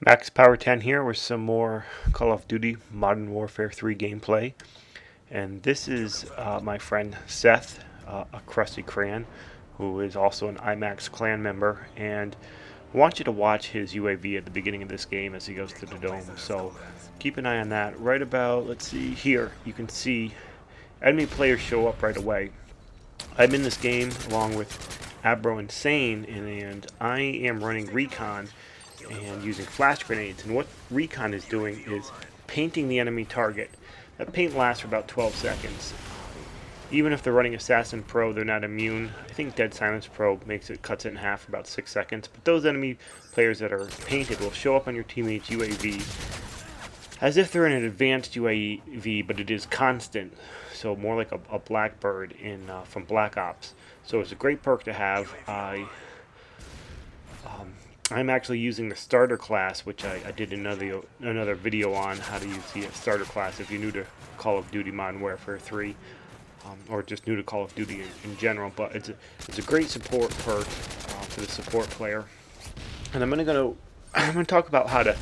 Max Power 10 here with some more Call of Duty Modern Warfare 3 gameplay. And this is my friend Seth, a Crusty Crayon, who is also an IMAX clan member. And I want you to watch his UAV at the beginning of this game as he goes to the dome. So keep an eye on that. Right about, let's see, here you can see enemy players show up right away. I'm in this game along with Abro Insane, and I am running Recon and using flash grenades. And what Recon is doing is painting the enemy target. That paint lasts for about 12 seconds. Even if they're running Assassin Pro, they're not immune. I think Dead Silence Pro cuts it in half for about 6 seconds. But those enemy players that are painted will show up on your teammate's UAV as if they're in an advanced UAV, but it is constant. So more like a Blackbird from Black Ops. So it's a great perk to have. I'm actually using the starter class, which I did another video on how to use the starter class if you're new to Call of Duty Modern Warfare 3, or just new to Call of Duty in general. But it's a great support perk for the support player. And I'm gonna talk about how to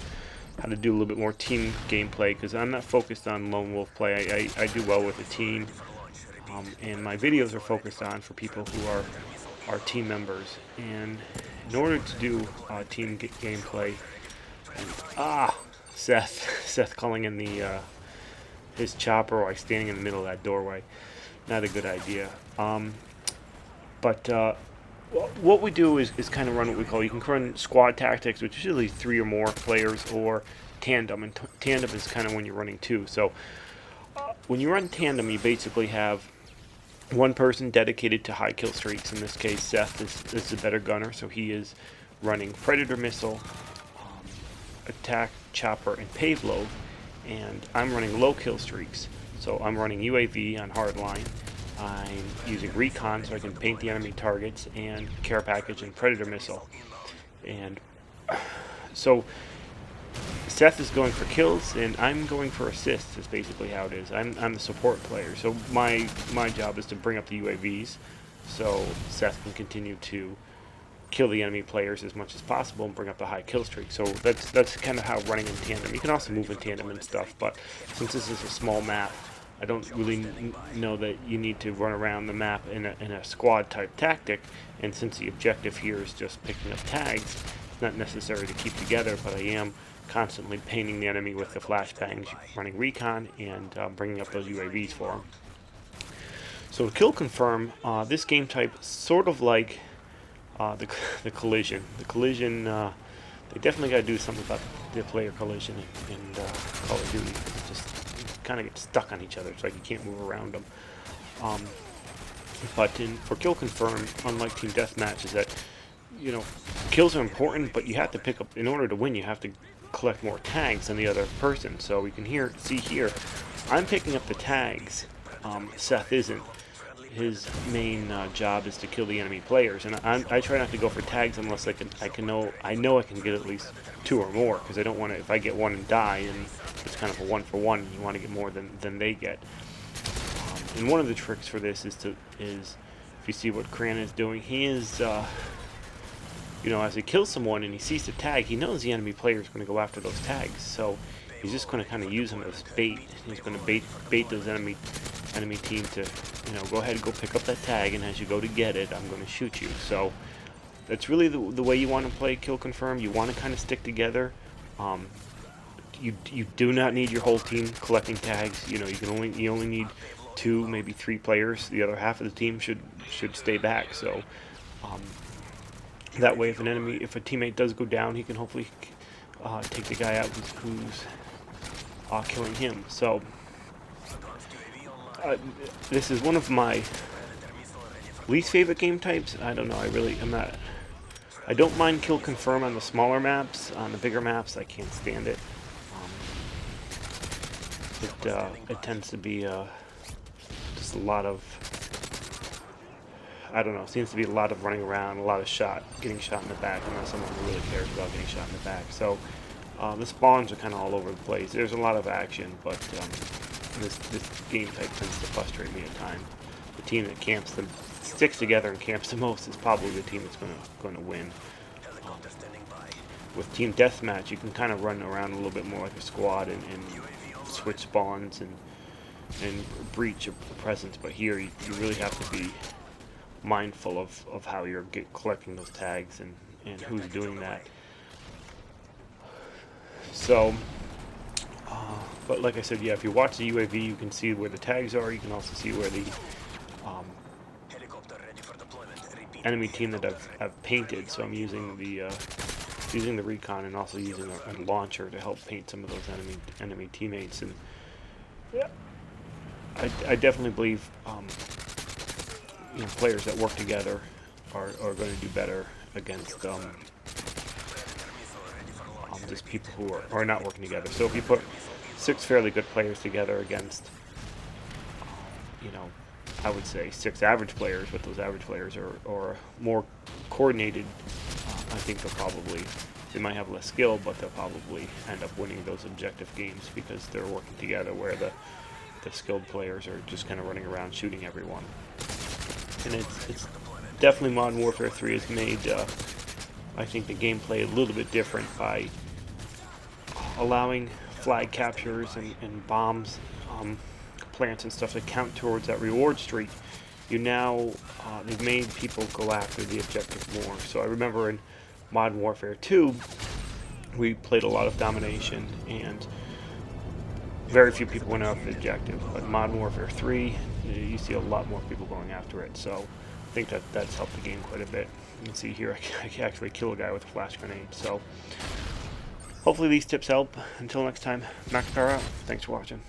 do a little bit more team gameplay, because I'm not focused on lone wolf play. I do well with a team, and my videos are focused on for people who are team members. And in order to do team gameplay, Seth calling in his chopper while standing in the middle of that doorway, not a good idea. But what we do is kind of run what we call, you can run squad tactics, which is usually 3 or more players, or tandem. And tandem is kind of when you're running 2. So when you run tandem, you basically have one person dedicated to high kill streaks. In this case, Seth is the better gunner, so he is running Predator Missile, Attack, Chopper, and Payload, and I'm running low kill streaks. So I'm running UAV on hardline. I'm using Recon so I can paint the enemy targets, and Care Package and Predator Missile. And so Seth is going for kills, and I'm going for assists. Is basically how it is. I'm the support player, so my job is to bring up the UAVs, so Seth can continue to kill the enemy players as much as possible and bring up the high kill streak. So that's kind of how running in tandem. You can also move in tandem and stuff, but since this is a small map, I don't really know that you need to run around the map in a squad type tactic. And since the objective here is just picking up tags, it's not necessary to keep together, but I am constantly painting the enemy with the flashbangs, running Recon, and bringing up those UAVs for them. So to kill confirm, this game type sort of like the collision. The collision, they definitely got to do something about the player collision in Call of Duty. Just kind of get stuck on each other. It's like you can't move around them. But for kill confirm, unlike team deathmatch, is that kills are important, but you have to pick up, in order to win, you have to collect more tags than the other person. So we can see here, I'm picking up the tags. Seth isn't. His main job is to kill the enemy players, and I try not to go for tags unless I know I can get at least 2 or more, because I don't want to. If I get 1 and die, and it's kind of a 1 for 1, you want to get more than they get. And one of the tricks for this is if you see what Crayon is doing, he is as he kills someone and he sees the tag, he knows the enemy player is going to go after those tags, so he's just going to kind of use them as bait. He's going to bait those enemy team to, go ahead and go pick up that tag, and as you go to get it, I'm going to shoot you. So that's really the way you want to play kill confirm. You want to kind of stick together. You do not need your whole team collecting tags. You only need 2, maybe 3 players. The other half of the team should stay back. So that way, if a teammate does go down, he can hopefully take the guy out who's killing him. So this is one of my least favorite game types. I don't know. I don't mind kill confirm on the smaller maps. On the bigger maps, I can't stand it. It tends to be just a lot of, I don't know, seems to be a lot of running around, a lot of getting shot in the back. I'm not someone who really cares about getting shot in the back. So the spawns are kind of all over the place. There's a lot of action, but this game type tends to frustrate me at times. The team that sticks together and camps the most is probably the team that's going to win. with Team Deathmatch, you can kind of run around a little bit more like a squad and switch spawns and breach a presence. But here, you really have to be mindful of how you're collecting those tags and who's doing that. So, but like I said, yeah, if you watch the UAV, you can see where the tags are. You can also see where the enemy team that I've painted. So I'm using the recon and also using a launcher to help paint some of those enemy teammates. And yeah, I definitely believe players that work together are going to do better against just people who are not working together. So if you put 6 fairly good players together against, I would say 6 average players, but those average players are more coordinated, I think they might have less skill, but they'll probably end up winning those objective games because they're working together, where the skilled players are just kind of running around shooting everyone. And it's definitely Modern Warfare 3 has made, I think, the gameplay a little bit different by allowing flag captures and bombs, plants and stuff to count towards that reward streak. They've made people go after the objective more. So I remember in Modern Warfare 2, we played a lot of domination, and very few people went after the objective. But Modern Warfare 3, you see a lot more people going after it. So I think that's helped the game quite a bit. You can see here I can actually kill a guy with a flash grenade. So hopefully these tips help. Until next time, Max Power out. Thanks for watching.